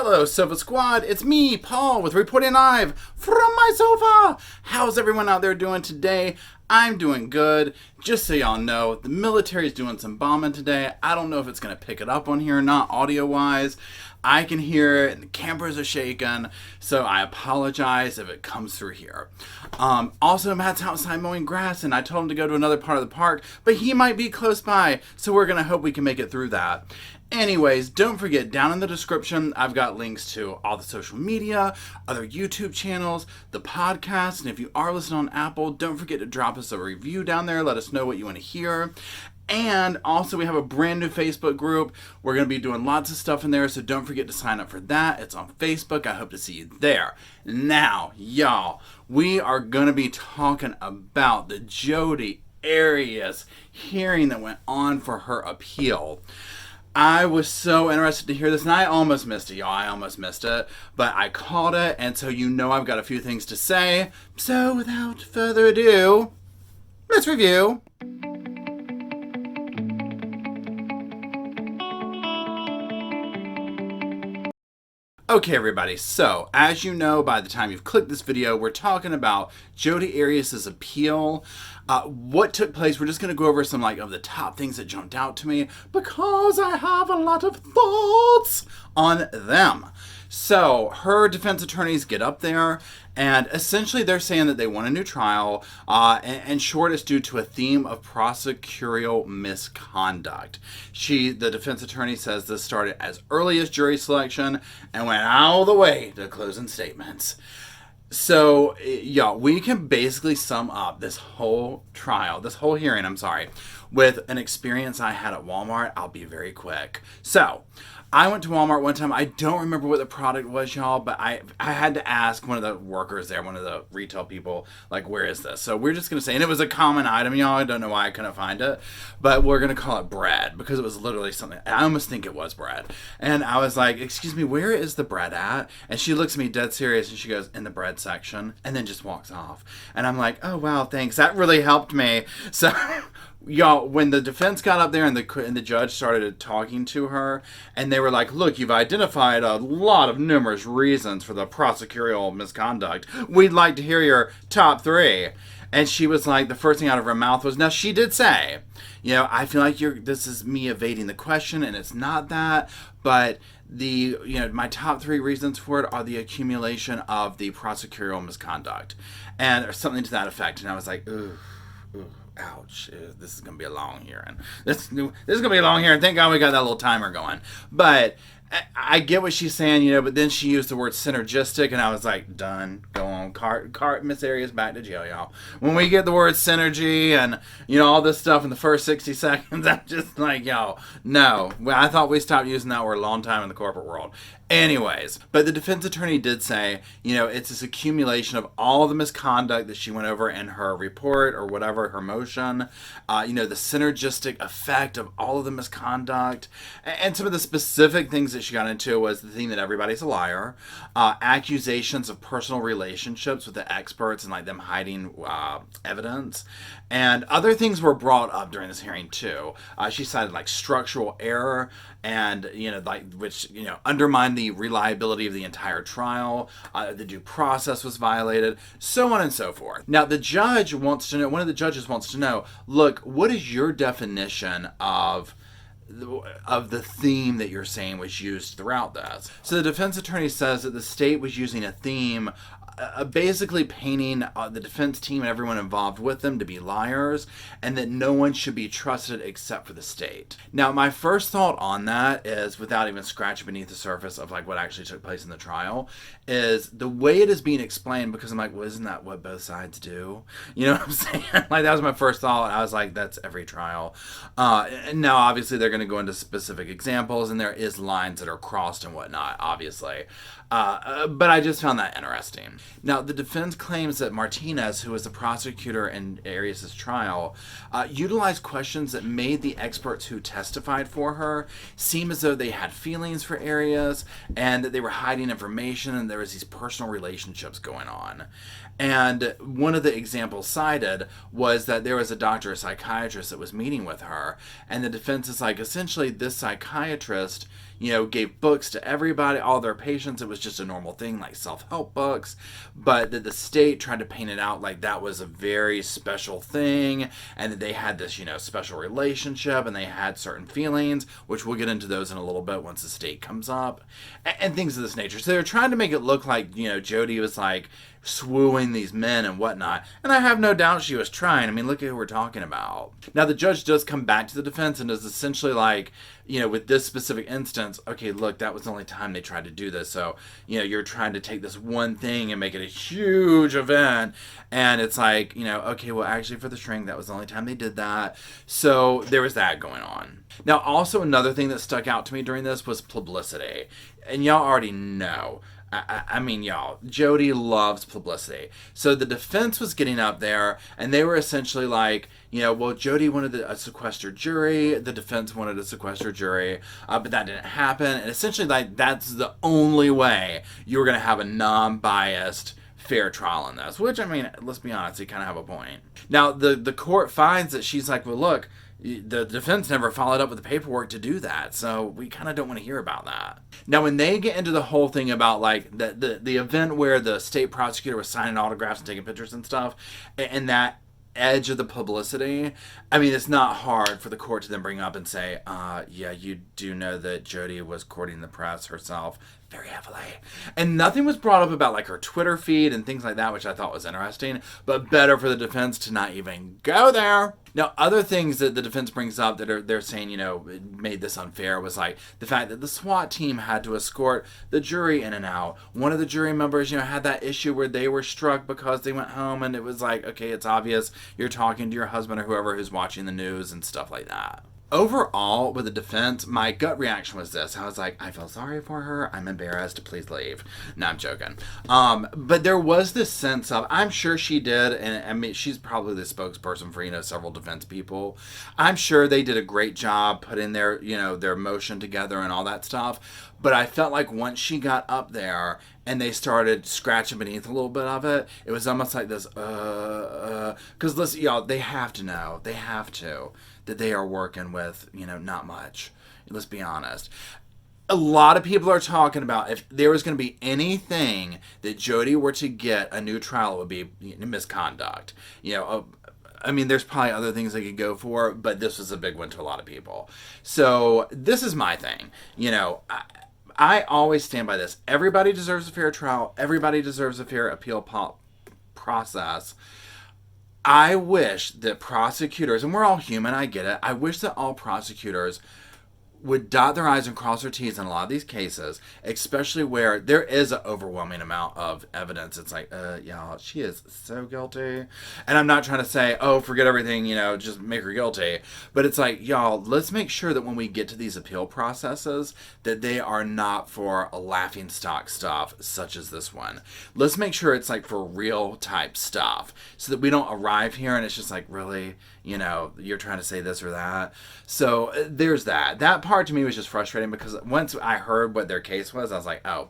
Hello, Sofa Squad. It's me, Paul, with Reporting Live from my sofa. How's everyone out there doing today? I'm doing good. Just so y'all know, the military's doing some bombing today. I don't know if it's going to pick it up on here or not, audio-wise. I can hear it, and the cameras are shaking, so I apologize if it comes through here. Also, Matt's outside mowing grass, and I told him to go to another part of the park, but he might be close by, so we're going to hope we can make it through that. Anyways, don't forget, down in the description, I've got links to all the social media, other YouTube channels, the podcast, and if you are listening on Apple, don't forget to drop us a review down there. Let us know what you want to hear. And also, we have a brand new Facebook group. We're going to be doing lots of stuff in there, so don't forget to sign up for that. It's on Facebook. I hope to see you there. Now, y'all, we are going to be talking about the Jodi Arias hearing that went on for her appeal. I was so interested to hear this, and I almost missed it, y'all. I almost missed it, but I caught it, and so you know I've got a few things to say. So without further ado, let's review. Okay, everybody, so as you know by the time you've clicked this video, we're talking about Jodi Arias' appeal. What took place, we're just going to go over some of the top things that jumped out to me because I have a lot of thoughts on them. So her defense attorneys get up there, and essentially they're saying that they want a new trial, and short, it's due to a theme of prosecutorial misconduct. The defense attorney says this started as early as jury selection and went all the way to closing statements. So, yeah, we can basically sum up this whole trial, this whole hearing, with an experience I had at Walmart. I'll be very quick. So, I went to Walmart one time. I don't remember what the product was, y'all, but I had to ask one of the workers there, one of the retail people, where is this? So we're just going to say, and it was a common item, y'all. I don't know why I couldn't find it, but we're going to call it bread because it was literally something. I almost think it was bread. And I was like, excuse me, where is the bread at? And she looks at me dead serious and she goes, in the bread section, and then just walks off. And I'm like, oh, wow, thanks. That really helped me. So... Y'all, when the defense got up there and the judge started talking to her, and they were like, look, you've identified a lot of numerous reasons for the prosecutorial misconduct. We'd like to hear your top three. And she was like, the first thing out of her mouth was, now she did say, I feel like this is me evading the question, and it's not that, but my top three reasons for it are the accumulation of the prosecutorial misconduct, and or something to that effect. And I was like, ooh. Ouch, this is going to be a long hearing. This is going to be a long hearing. Thank God we got that little timer going. But I get what she's saying, but then she used the word synergistic, and I was like, done. Go on. Cart Miss Arias back to jail, y'all. When we get the word synergy and, all this stuff in the first 60 seconds, I'm just like, y'all, no. I thought we stopped using that word a long time in the corporate world. Anyways, but the defense attorney did say, it's this accumulation of all the misconduct that she went over in her report or whatever, her motion, the synergistic effect of all of the misconduct, and some of the specific things that she got into was the theme that everybody's a liar, accusations of personal relationships with the experts and them hiding evidence, and other things were brought up during this hearing too. She cited structural error and, which undermined the reliability of the entire trial. The due process was violated, so on and so forth. Now, the judge wants to know, one of the judges wants to know, look, what is your definition of the theme that you're saying was used throughout this? So the defense attorney says that the state was using a theme basically painting the defense team and everyone involved with them to be liars, and that no one should be trusted except for the state. Now, my first thought on that is, without even scratching beneath the surface of what actually took place in the trial, is the way it is being explained, because I'm like, well, isn't that what both sides do? You know what I'm saying? That was my first thought. I was like, that's every trial. And now, obviously, they're going to go into specific examples, and there is lines that are crossed and whatnot, obviously. But I just found that interesting. Now, the defense claims that Martinez, who was the prosecutor in Arias' trial, utilized questions that made the experts who testified for her seem as though they had feelings for Arias and that they were hiding information and there was these personal relationships going on. And one of the examples cited was that there was a doctor, a psychiatrist that was meeting with her, and the defense is like, essentially, this psychiatrist gave books to everybody, all their patients. It was just a normal thing, like self-help books. But that the state tried to paint it out like that was a very special thing, and that they had this, special relationship, and they had certain feelings, which we'll get into those in a little bit once the state comes up, and things of this nature. So they're trying to make it look like, Jodi was like swooing these men and whatnot. And I have no doubt she was trying. I mean, look at who we're talking about. Now, the judge does come back to the defense and is essentially like, with this specific instance, okay, look, that was the only time they tried to do this. So, you're trying to take this one thing and make it a huge event. And it's like, okay, well, actually for the shrink, that was the only time they did that. So there was that going on. Now, also another thing that stuck out to me during this was publicity. And y'all already know. I mean, y'all, Jodi loves publicity. So the defense was getting up there, and they were essentially like, well, Jodi wanted a sequestered jury. The defense wanted a sequestered jury, but that didn't happen. And essentially, like, that's the only way you were going to have a non-biased fair trial in this. Which, I mean, let's be honest, you kind of have a point. Now, the court finds that she's like, well, look, the defense never followed up with the paperwork to do that, so we kind of don't want to hear about that. Now, when they get into the whole thing about, like, the event where the state prosecutor was signing autographs and taking pictures and stuff, and that edge of the publicity, I mean, it's not hard for the court to then bring up and say, yeah, you do know that Jodi was courting the press herself very heavily. And nothing was brought up about, like, her Twitter feed and things like that, which I thought was interesting, but better for the defense to not even go there. Now, other things that the defense brings up that they're saying, made this unfair was, like, the fact that the SWAT team had to escort the jury in and out. One of the jury members, had that issue where they were struck because they went home, and it was like, okay, it's obvious you're talking to your husband or whoever who's watching the news and stuff like that. Overall, with the defense, my gut reaction was this. I was like, I feel sorry for her. I'm embarrassed. Please leave. No, I'm joking. But there was this sense of, I'm sure she did, and I mean, she's probably the spokesperson for, several defense people. I'm sure they did a great job putting their, their motion together and all that stuff. But I felt like once she got up there and they started scratching beneath a little bit of it, it was almost like this, because listen, y'all, they have to know. They have to. That they are working with, not much. Let's be honest. A lot of people are talking about if there was going to be anything that Jodi were to get a new trial, it would be misconduct. I mean, there's probably other things they could go for, but this was a big one to a lot of people. So this is my thing. I always stand by this. Everybody deserves a fair trial. Everybody deserves a fair appeal process. I wish that prosecutors, and we're all human, I get it, I wish that all prosecutors would dot their I's and cross their T's in a lot of these cases, especially where there is an overwhelming amount of evidence. It's like, y'all, she is so guilty. And I'm not trying to say, oh, forget everything, just make her guilty. But it's like, y'all, let's make sure that when we get to these appeal processes, that they are not for a laughingstock stuff such as this one. Let's make sure it's like for real type stuff so that we don't arrive here and it's just like, really? You're trying to say this or that. So there's that. That part to me was just frustrating because once I heard what their case was, I was like, oh,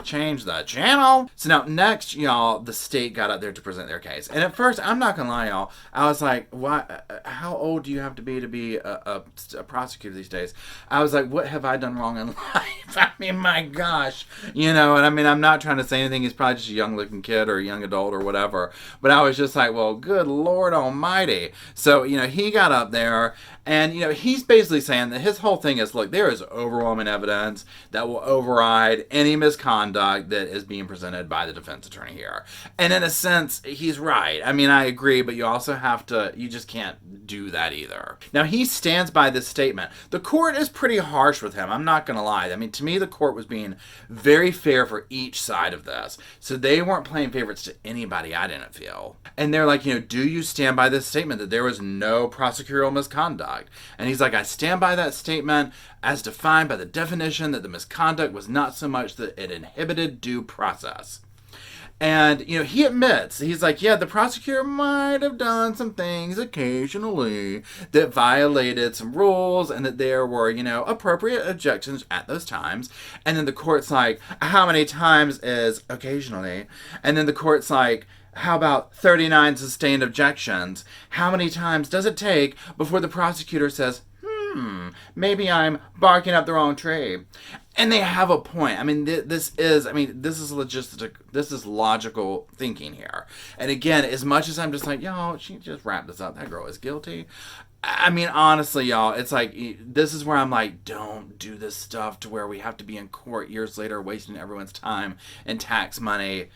change the channel. So now next, y'all, the state got up there to present their case. And at first, I'm not going to lie, y'all, I was like, what? How old do you have to be a prosecutor these days? I was like, what have I done wrong in life? I mean, my gosh. And I mean, I'm not trying to say anything. He's probably just a young looking kid or a young adult or whatever. But I was just like, well, good Lord almighty. So, he got up there and, he's basically saying that his whole thing is, look, there is overwhelming evidence that will override any misconduct that is being presented by the defense attorney here. And in a sense, he's right. I mean, I agree, but you also have to, you just can't do that either. Now, he stands by this statement. The court is pretty harsh with him. I'm not going to lie. I mean, to me, the court was being very fair for each side of this. So they weren't playing favorites to anybody, I didn't feel. And they're like, do you stand by this statement that there was no prosecutorial misconduct? And he's like, I stand by that statement as defined by the definition that the misconduct was not so much that it inhibited due process. And, he admits, he's like, yeah, the prosecutor might have done some things occasionally that violated some rules and that there were, appropriate objections at those times. And then the court's like, how many times is occasionally? And then the court's like, how about 39 sustained objections? How many times does it take before the prosecutor says, maybe I'm barking up the wrong tree. And they have a point. I mean, this is logical thinking here. And again, as much as I'm just like, yo, she just wrapped this up. That girl is guilty. I mean, honestly, y'all, it's like, this is where I'm like, don't do this stuff to where we have to be in court years later wasting everyone's time and tax money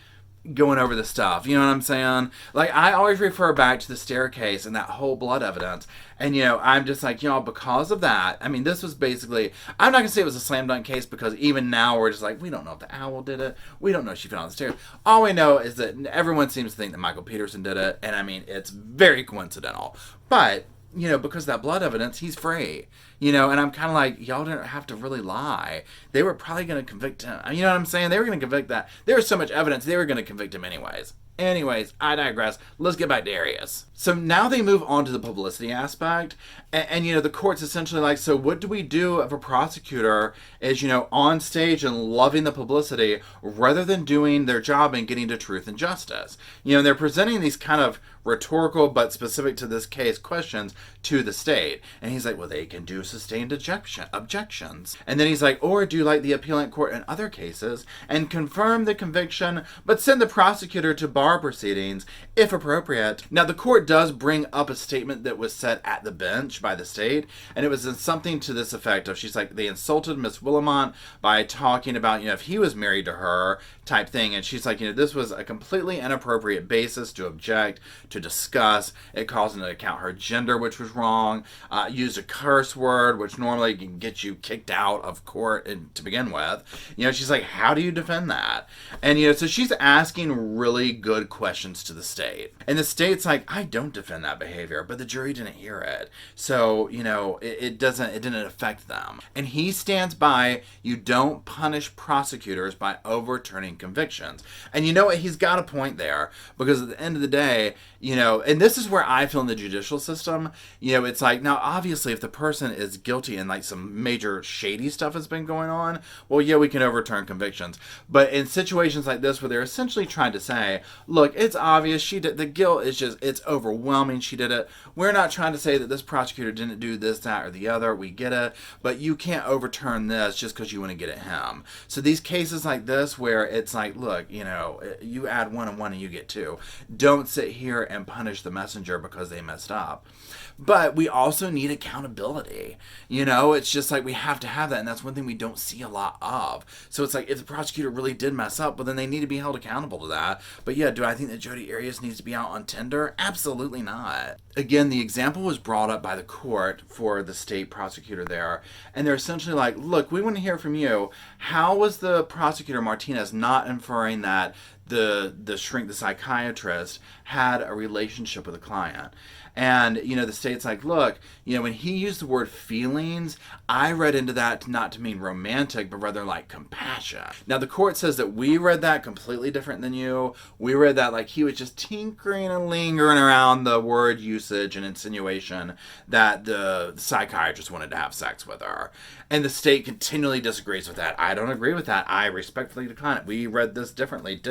going over the stuff. You know what I'm saying? Like, I always refer back to the staircase and that whole blood evidence. And, I'm just like, y'all, because of that, I mean, this was basically, I'm not going to say it was a slam dunk case because even now we're just like, we don't know if the owl did it. We don't know if she fell on the stairs. All we know is that everyone seems to think that Michael Peterson did it. And, I mean, it's very coincidental. But because of that blood evidence, he's free. And I'm kind of like, y'all didn't have to really lie. They were probably going to convict him. You know what I'm saying? They were going to convict that. There was so much evidence, they were going to convict him anyways. Anyways, I digress. Let's get back to Arias. So now they move on to the publicity aspect. And the court's essentially like, so what do we do if a prosecutor is, on stage and loving the publicity rather than doing their job and getting to truth and justice? They're presenting these kind of rhetorical but specific to this case questions to the state. And he's like, well, they can do sustained objections. And then he's like, or do like the appellate court in other cases and confirm the conviction, but send the prosecutor to bar proceedings if appropriate. Now, the court does bring up a statement that was said at the bench by the state, and it was something to this effect of, she's like, they insulted Miss Willimont by talking about, if he was married to her type thing. And she's like, this was a completely inappropriate basis to object, to discuss. It calls into account her gender, which was wrong, used a curse word, which normally can get you kicked out of court to begin with. She's like, how do you defend that? And, so she's asking really good questions to the state. And the state's like, I don't defend that behavior, but the jury didn't hear it. So, it didn't affect them. And he stands by, you don't punish prosecutors by overturning convictions. And you know what? He's got a point there, because at the end of the day, and this is where I feel in the judicial system, it's like, now obviously if the person is guilty and like some major shady stuff has been going on, well, yeah, we can overturn convictions. But in situations like this where they're essentially trying to say, look, it's obvious she did, the guilt is just, it's overwhelming, she did it. We're not trying to say that this prosecutor didn't do this, that, or the other. We get it. But you can't overturn this just because you want to get at him. So these cases like this where it's like, look, you add 1 and 1 and you get 2. Don't sit here and punish the messenger because they messed up. But we also need accountability. It's just like we have to have that. And that's one thing we don't see a lot of. So it's like if the prosecutor really did mess up, well, then they need to be held accountable to that. But yeah, do I think that Jodi Arias needs to be out on Tinder? Absolutely not. Again, the example was brought up by the court for the state prosecutor there. And they're essentially like, look, we want to hear from you. How was the prosecutor Martinez not inferring that the shrink, the psychiatrist, had a relationship with a client? And, the state's like, look, when he used the word feelings, I read into that not to mean romantic, but rather like compassion. Now, the court says that we read that completely different than you. We read that like he was just tinkering and lingering around the word usage and insinuation that the psychiatrist wanted to have sex with her. And the state continually disagrees with that. I don't agree with that. I respectfully decline it. We read this differently.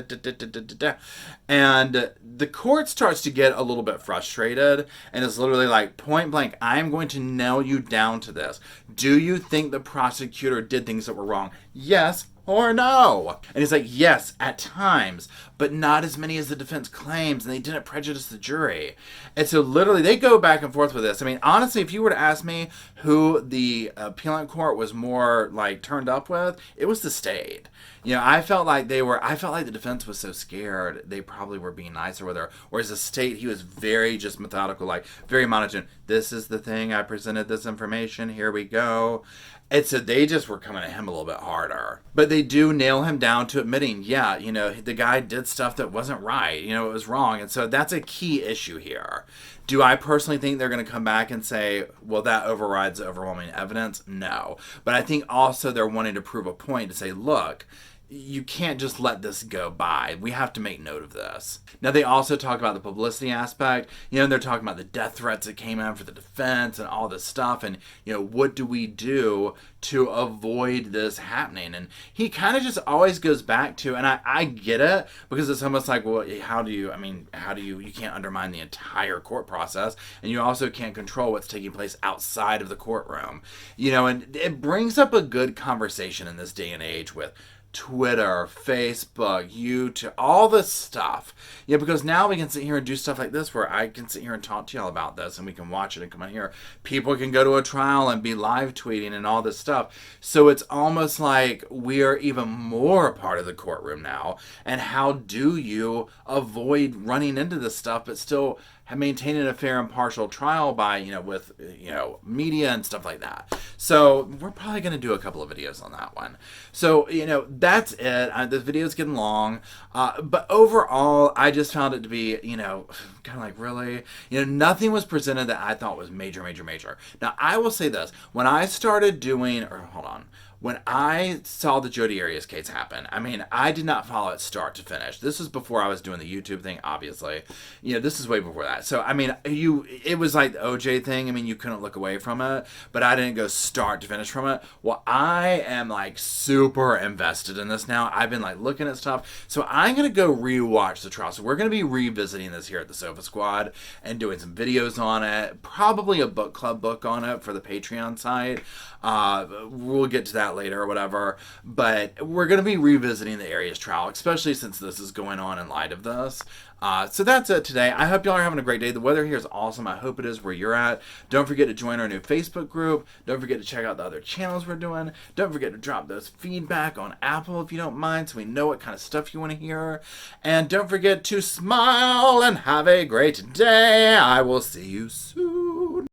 And the court starts to get a little bit frustrated and is literally like, point blank, I'm going to nail you down to this. Do you think the prosecutor did things that were wrong? Yes or no? And he's like, yes, at times, but not as many as the defense claims, and they didn't prejudice the jury. And so literally they go back and forth with this. I mean, honestly, if you were to ask me who the appellate court was more like turned up with, it was the state. I felt like the defense was so scared they probably were being nicer with her. Whereas the state, he was very just methodical, like very monotone. This is the thing, I presented this information, here we go. And so they just were coming at him a little bit harder. But they do nail him down to admitting, yeah, the guy did stuff that wasn't right. It was wrong. And so that's a key issue here. Do I personally think they're going to come back and say, well, that overrides the overwhelming evidence? No. But I think also they're wanting to prove a point to say, look, you can't just let this go by. We have to make note of this. Now, they also talk about the publicity aspect. They're talking about the death threats that came in for the defense and all this stuff. And, what do we do to avoid this happening? And he kind of just always goes back to, and I get it, because it's almost like, well, how do you can't undermine the entire court process, and you also can't control what's taking place outside of the courtroom. And it brings up a good conversation in this day and age with Twitter, Facebook, YouTube, all this stuff. Because now we can sit here and do stuff like this where I can sit here and talk to y'all about this, and we can watch it and come on here. People can go to a trial and be live tweeting and all this stuff. So it's almost like we are even more a part of the courtroom now. And how do you avoid running into this stuff but still maintaining a fair and impartial trial by, with, media and stuff like that. So we're probably going to do a couple of videos on that one. So, that's it. This video is getting long. But overall, I just found it to be, kind of like, really? Nothing was presented that I thought was major. Now, I will say this. When I saw the Jodi Arias case happen, I did not follow it start to finish. This was before I was doing the YouTube thing, obviously. This is way before that. So, it was like the OJ thing. You couldn't look away from it, but I didn't go start to finish from it. Well, I am super invested in this now. I've been looking at stuff. So I'm going to go rewatch the trial. So we're going to be revisiting this here at the Sofa Squad and doing some videos on it. Probably a book club book on it for the Patreon site. We'll get to that later or whatever, but we're going to be revisiting the Arias trial, especially since this is going on in light of this. So that's it today. I hope y'all are having a great day. The weather here is awesome. I hope it is where you're at. Don't forget to join our new Facebook group. Don't forget to check out the other channels we're doing. Don't forget to drop those feedback on Apple if you don't mind, so we know what kind of stuff you want to hear. And don't forget to smile and have a great day. I will see you soon.